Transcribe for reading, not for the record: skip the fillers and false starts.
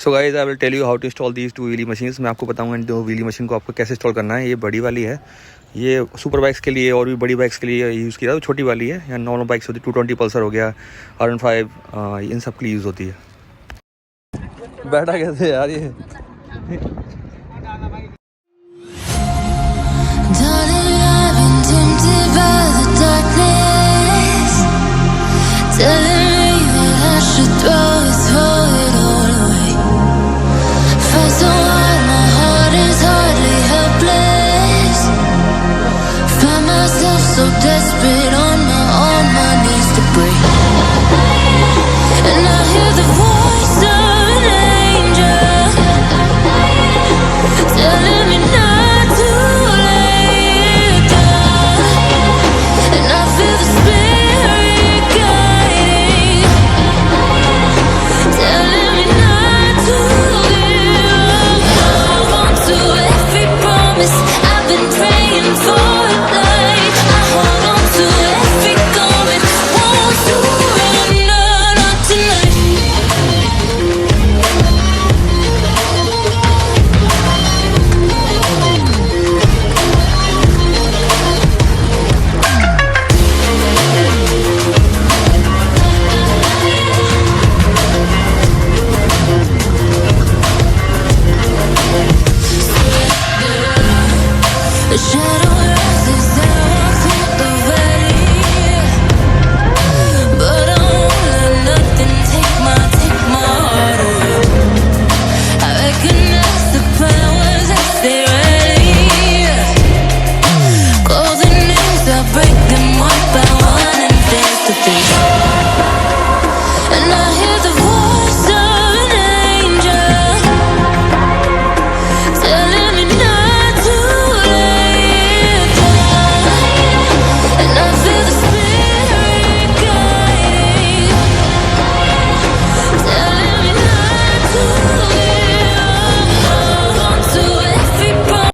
So guys I will tell you how to install these 2 wheeler machines. मैं आपको बताऊंगा इन 2 wheelie machine को आपको कैसे इंस्टॉल करना है। ये बड़ी वाली है, ये सुपर बाइक्स के लिए और भी बड़ी बाइक्स के लिए यूज़ किया। छोटी वाली है या नॉर्मल बाइक्स होती है, 220 पल्सर हो गया, R15, इन सब के लिए यूज़ होती है। बैठा कैसे यार ये Telling